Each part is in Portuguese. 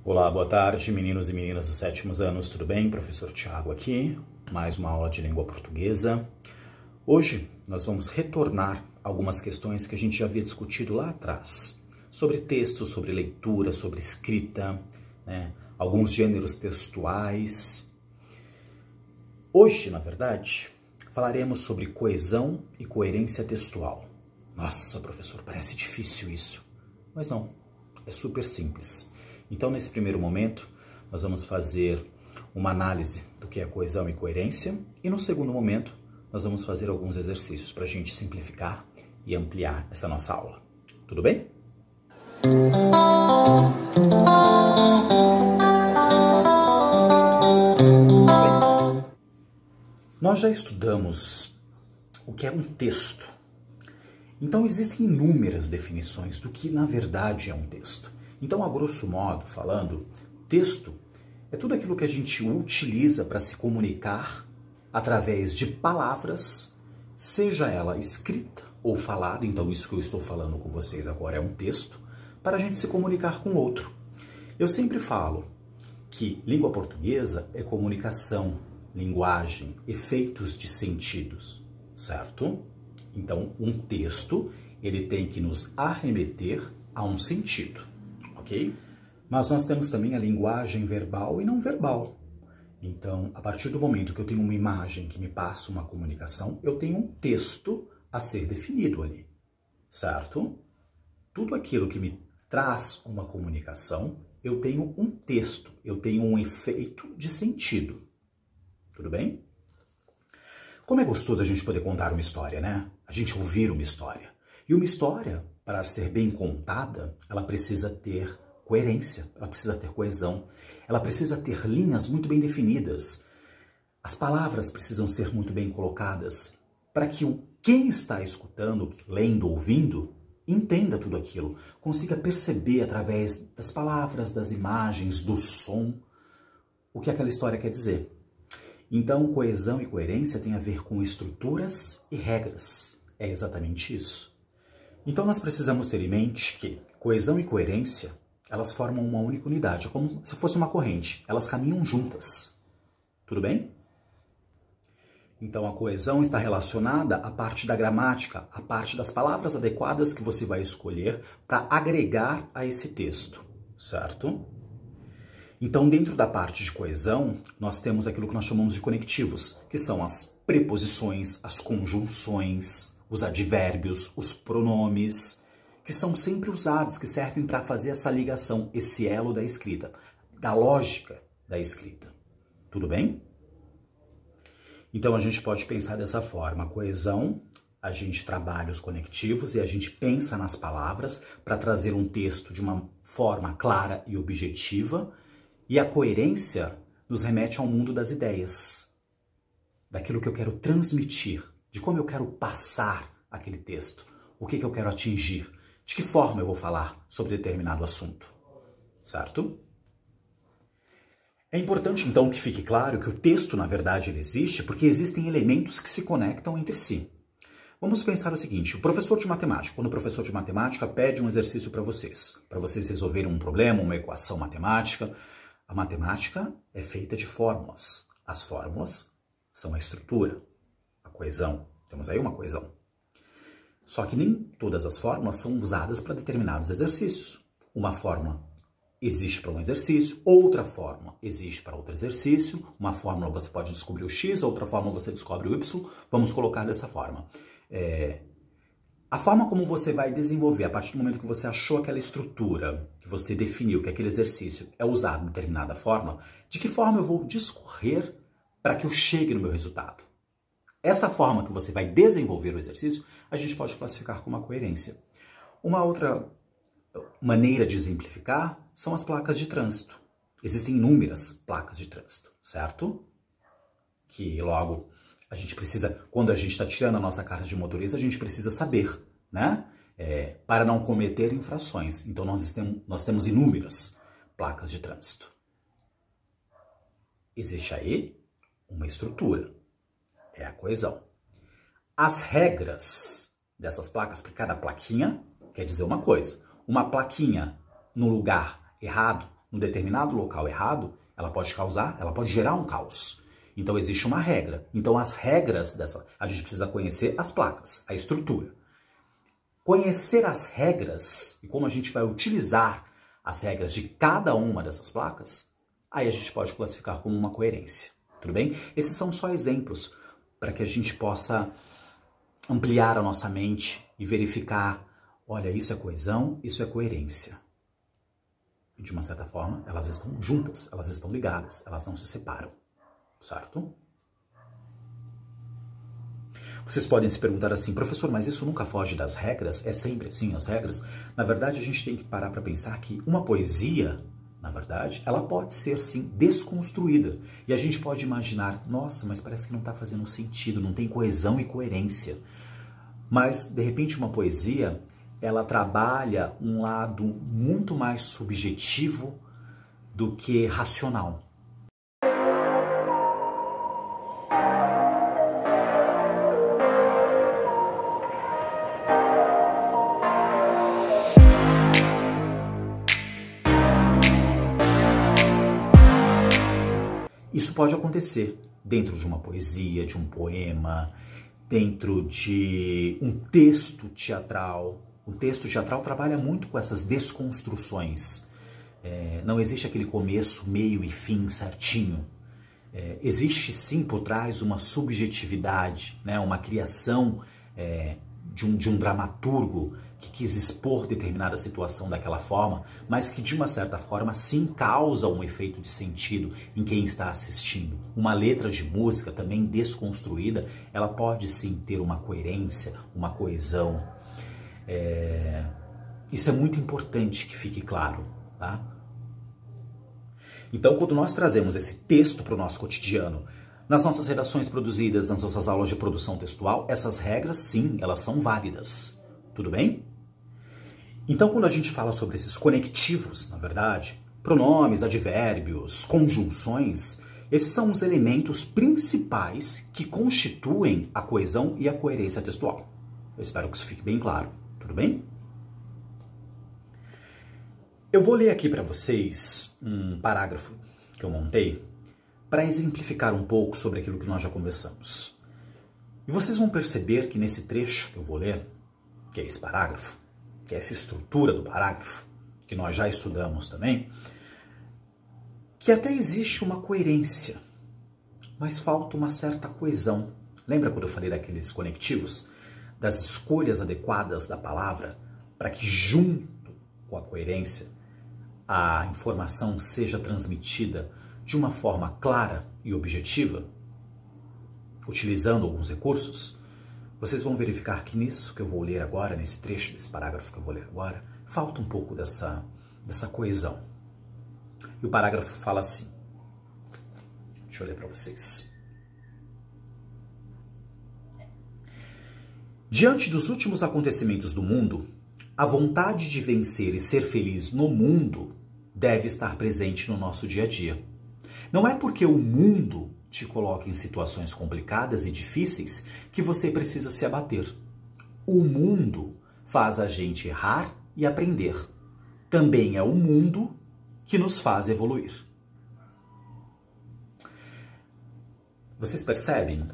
Olá, boa tarde, meninos e meninas dos sétimos anos, tudo bem? Professor Tiago aqui, mais uma aula de língua portuguesa. Hoje nós vamos retornar algumas questões que a gente já havia discutido lá atrás, sobre texto, sobre leitura, sobre escrita, né? Alguns gêneros textuais. Hoje, na verdade, falaremos sobre coesão e coerência textual. Nossa, professor, parece difícil isso. Mas não, é super simples. Então, nesse primeiro momento, nós vamos fazer uma análise do que é coesão e coerência. E no segundo momento, nós vamos fazer alguns exercícios para a gente simplificar e ampliar essa nossa aula. Tudo bem? Nós já estudamos o que é um texto. Então, existem inúmeras definições do que, na verdade, é um texto. Então, a grosso modo, falando, texto é tudo aquilo que a gente utiliza para se comunicar através de palavras, seja ela escrita ou falada. Então, isso que eu estou falando com vocês agora é um texto, para a gente se comunicar com o outro. Eu sempre falo que língua portuguesa é comunicação, linguagem, efeitos de sentidos, certo? Então, um texto, ele tem que nos arremeter a um sentido. Ok? Mas nós temos também a linguagem verbal e não verbal. Então, a partir do momento que eu tenho uma imagem que me passa uma comunicação, eu tenho um texto a ser definido ali, certo? Tudo aquilo que me traz uma comunicação, eu tenho um texto, eu tenho um efeito de sentido. Tudo bem? Como é gostoso a gente poder contar uma história, né? A gente ouvir uma história. E uma história, para ser bem contada, ela precisa ter coerência, ela precisa ter coesão, ela precisa ter linhas muito bem definidas. As palavras precisam ser muito bem colocadas para que quem está escutando, lendo, ouvindo, entenda tudo aquilo, consiga perceber através das palavras, das imagens, do som, o que aquela história quer dizer. Então, coesão e coerência tem a ver com estruturas e regras. É exatamente isso. Então, nós precisamos ter em mente que coesão e coerência, elas formam uma única unidade, como se fosse uma corrente. Elas caminham juntas. Tudo bem? Então, a coesão está relacionada à parte da gramática, à parte das palavras adequadas que você vai escolher para agregar a esse texto, certo? Então, dentro da parte de coesão, nós temos aquilo que nós chamamos de conectivos, que são as preposições, as conjunções, os advérbios, os pronomes, que são sempre usados, que servem para fazer essa ligação, esse elo da escrita, da lógica da escrita. Tudo bem? Então, a gente pode pensar dessa forma. A coesão, a gente trabalha os conectivos e a gente pensa nas palavras para trazer um texto de uma forma clara e objetiva. E a coerência nos remete ao mundo das ideias, daquilo que eu quero transmitir, de como eu quero passar aquele texto, o que eu quero atingir, de que forma eu vou falar sobre determinado assunto, certo? É importante, então, que fique claro que o texto, na verdade, ele existe porque existem elementos que se conectam entre si. Vamos pensar o seguinte, o professor de matemática, quando o professor de matemática pede um exercício para vocês resolverem um problema, uma equação matemática, a matemática é feita de fórmulas. As fórmulas são a estrutura, a coesão. Temos aí uma coesão. Só que nem todas as fórmulas são usadas para determinados exercícios. Uma fórmula existe para um exercício, outra fórmula existe para outro exercício. Uma fórmula você pode descobrir o x, outra fórmula você descobre o y. Vamos colocar dessa forma. A forma como você vai desenvolver, a partir do momento que você achou aquela estrutura, que você definiu que aquele exercício é usado em determinada forma, de que forma eu vou discorrer para que eu chegue no meu resultado? Essa forma que você vai desenvolver o exercício, a gente pode classificar como uma coerência. Uma outra maneira de exemplificar são as placas de trânsito. Existem inúmeras placas de trânsito, certo? Que logo a gente precisa, quando a gente está tirando a nossa carta de motorista, a gente precisa saber, né? Para não cometer infrações. Então, nós temos inúmeras placas de trânsito. Existe aí uma estrutura, é a coesão. As regras dessas placas, porque cada plaquinha quer dizer uma coisa. Uma plaquinha no lugar errado num determinado local errado, ela pode gerar um caos. Então existe uma regra. Então as regras a gente precisa conhecer as placas, a estrutura. Conhecer as regras e como a gente vai utilizar as regras de cada uma dessas placas, aí a gente pode classificar como uma coerência. Tudo bem? Esses são só exemplos para que a gente possa ampliar a nossa mente e verificar, olha, isso é coesão, isso é coerência. E de uma certa forma, elas estão juntas, elas estão ligadas, elas não se separam, certo? Vocês podem se perguntar assim, professor, mas isso nunca foge das regras? É sempre assim as regras? Na verdade, a gente tem que parar para pensar que uma poesia, na verdade, ela pode ser, sim, desconstruída. E a gente pode imaginar, nossa, mas parece que não está fazendo sentido, não tem coesão e coerência. Mas, de repente, uma poesia, ela trabalha um lado muito mais subjetivo do que racional. Isso pode acontecer dentro de uma poesia, de um poema, dentro de um texto teatral. O texto teatral trabalha muito com essas desconstruções. Não existe aquele começo, meio e fim certinho. Existe sim por trás uma subjetividade, né? Uma criação de um dramaturgo que quis expor determinada situação daquela forma, mas que de uma certa forma sim causa um efeito de sentido em quem está assistindo. Uma letra de música também desconstruída, ela pode sim ter uma coerência, uma coesão. Isso é muito importante que fique claro, tá? Então, quando nós trazemos esse texto para o nosso cotidiano, nas nossas redações produzidas, nas nossas aulas de produção textual, essas regras, sim, elas são válidas. Tudo bem? Então, quando a gente fala sobre esses conectivos, na verdade, pronomes, advérbios, conjunções, esses são os elementos principais que constituem a coesão e a coerência textual. Eu espero que isso fique bem claro. Tudo bem? Eu vou ler aqui para vocês um parágrafo que eu montei para exemplificar um pouco sobre aquilo que nós já conversamos. E vocês vão perceber que nesse trecho que eu vou ler, que é esse parágrafo, que é essa estrutura do parágrafo, que nós já estudamos também, que até existe uma coerência, mas falta uma certa coesão. Lembra quando eu falei daqueles conectivos? Das escolhas adequadas da palavra, para que junto com a coerência, a informação seja transmitida de uma forma clara e objetiva, utilizando alguns recursos. Vocês vão verificar que nisso que eu vou ler agora, nesse trecho desse parágrafo que eu vou ler agora, falta um pouco dessa coesão. E o parágrafo fala assim, deixa eu ler para vocês. Diante dos últimos acontecimentos do mundo, a vontade de vencer e ser feliz no mundo deve estar presente no nosso dia a dia. Não é porque o mundo te coloca em situações complicadas e difíceis que você precisa se abater. O mundo faz a gente errar e aprender. Também é o mundo que nos faz evoluir. Vocês percebem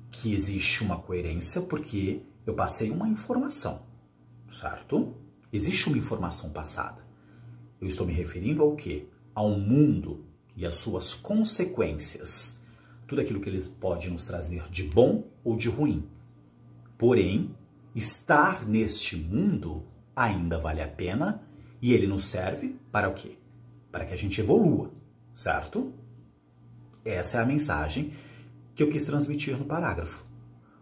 que existe uma coerência porque eu passei uma informação, certo? Existe uma informação passada. Eu estou me referindo ao quê? Ao mundo e as suas consequências. Tudo aquilo que ele pode nos trazer de bom ou de ruim. Porém, estar neste mundo ainda vale a pena e ele nos serve para o quê? Para que a gente evolua, certo? Essa é a mensagem que eu quis transmitir no parágrafo.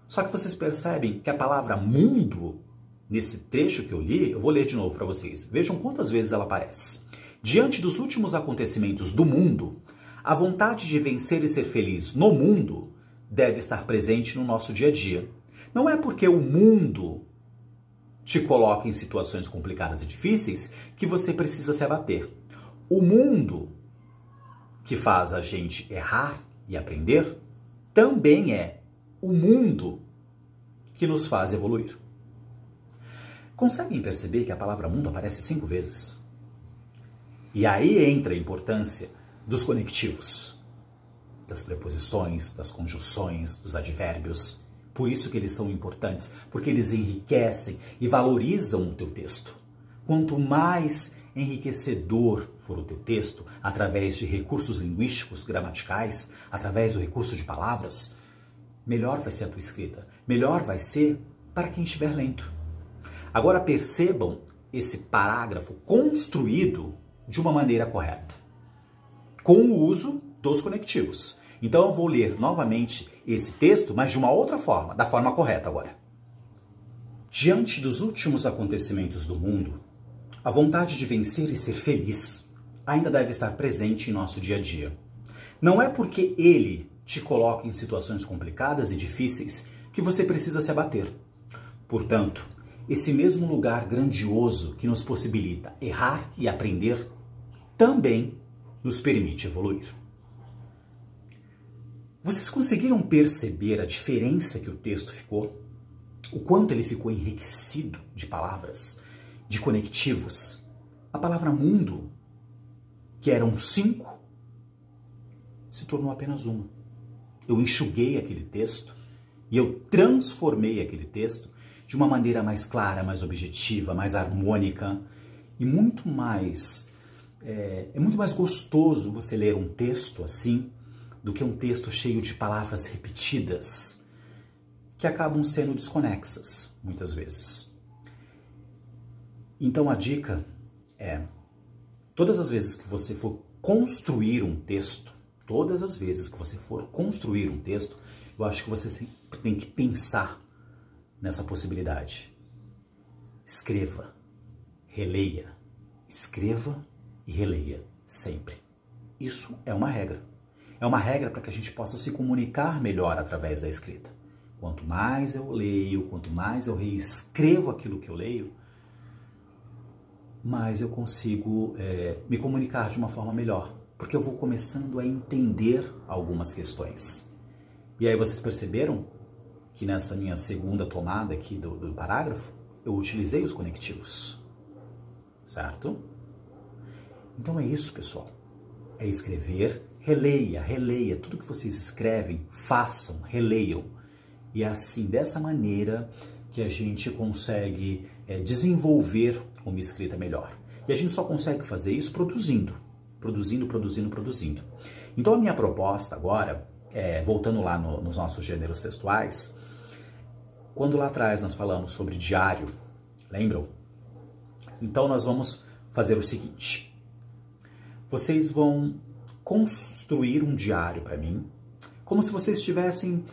Só que vocês percebem que a palavra mundo, nesse trecho que eu li, eu vou ler de novo para vocês. Vejam quantas vezes ela aparece. Diante dos últimos acontecimentos do mundo, a vontade de vencer e ser feliz no mundo deve estar presente no nosso dia a dia. Não é porque o mundo te coloca em situações complicadas e difíceis que você precisa se abater. O mundo que faz a gente errar e aprender também é o mundo que nos faz evoluir. Conseguem perceber que a palavra mundo aparece 5 vezes? E aí entra a importância dos conectivos, das preposições, das conjunções, dos advérbios. Por isso que eles são importantes, porque eles enriquecem e valorizam o teu texto. Quanto mais enriquecedor for o teu texto, através de recursos linguísticos, gramaticais, através do recurso de palavras, melhor vai ser a tua escrita, melhor vai ser para quem estiver lendo. Agora percebam esse parágrafo construído de uma maneira correta, com o uso dos conectivos. Então eu vou ler novamente esse texto, mas de uma outra forma, da forma correta agora. Diante dos últimos acontecimentos do mundo, a vontade de vencer e ser feliz ainda deve estar presente em nosso dia a dia. Não é porque ele te coloca em situações complicadas e difíceis que você precisa se abater. Portanto, esse mesmo lugar grandioso que nos possibilita errar e aprender também nos permite evoluir. Vocês conseguiram perceber a diferença que o texto ficou? O quanto ele ficou enriquecido de palavras, de conectivos? A palavra mundo, que eram 5, se tornou apenas 1. Eu enxuguei aquele texto e eu transformei aquele texto de uma maneira mais clara, mais objetiva, mais harmônica e muito mais... É muito mais gostoso você ler um texto assim do que um texto cheio de palavras repetidas que acabam sendo desconexas, muitas vezes. Então a dica é, todas as vezes que você for construir um texto, eu acho que você tem que pensar nessa possibilidade. Escreva, releia, escreva e releia sempre. Isso é uma regra. É uma regra para que a gente possa se comunicar melhor através da escrita. Quanto mais eu leio, quanto mais eu reescrevo aquilo que eu leio, mais eu consigo me comunicar de uma forma melhor. Porque eu vou começando a entender algumas questões. E aí vocês perceberam que nessa minha segunda tomada aqui do parágrafo, eu utilizei os conectivos. Certo? Então é isso, pessoal. É escrever, releia. Tudo que vocês escrevem, façam, releiam. E é assim, dessa maneira, que a gente consegue desenvolver uma escrita melhor. E a gente só consegue fazer isso produzindo. Então a minha proposta agora, voltando lá nos nossos gêneros textuais, quando lá atrás nós falamos sobre diário, lembram? Então nós vamos fazer o seguinte. Vocês vão construir um diário para mim, como se vocês estivessem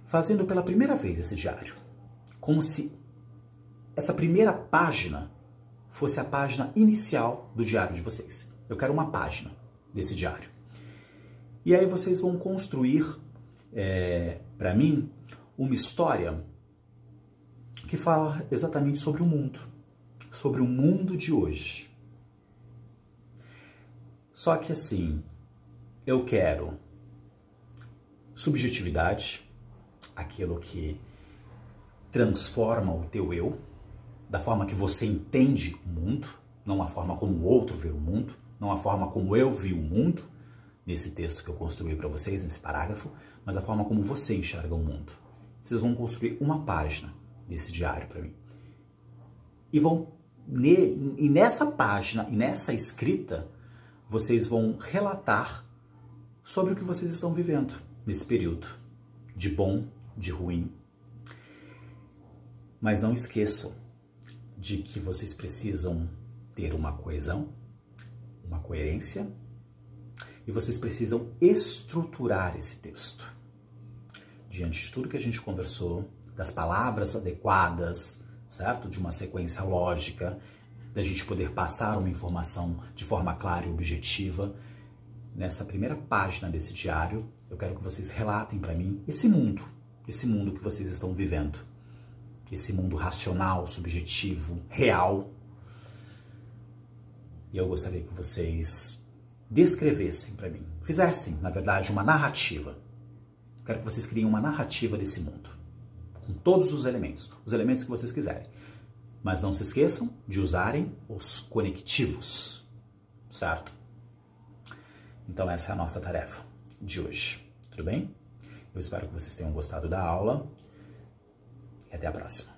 fazendo pela primeira vez esse diário. Como se essa primeira página fosse a página inicial do diário de vocês. Eu quero uma página desse diário. E aí vocês vão construir, para mim, uma história que fala exatamente sobre o mundo de hoje. Só que assim, eu quero subjetividade, aquilo que transforma o teu eu, da forma que você entende o mundo, não a forma como o outro vê o mundo, não a forma como eu vi o mundo, nesse texto que eu construí para vocês, nesse parágrafo, mas a forma como você enxerga o mundo. Vocês vão construir uma página desse diário para mim. E nessa página, e nessa escrita, vocês vão relatar sobre o que vocês estão vivendo nesse período, de bom, de ruim. Mas não esqueçam de que vocês precisam ter uma coesão, uma coerência, e vocês precisam estruturar esse texto. Diante de tudo que a gente conversou, das palavras adequadas, certo? De uma sequência lógica, da gente poder passar uma informação de forma clara e objetiva. Nessa primeira página desse diário, eu quero que vocês relatem para mim esse mundo que vocês estão vivendo. Esse mundo racional, subjetivo, real. E eu gostaria que vocês descrevessem para mim, fizessem, na verdade, uma narrativa. Eu quero que vocês criem uma narrativa desse mundo, com todos os elementos que vocês quiserem. Mas não se esqueçam de usarem os conectivos, certo? Então essa é a nossa tarefa de hoje, tudo bem? Eu espero que vocês tenham gostado da aula e até a próxima.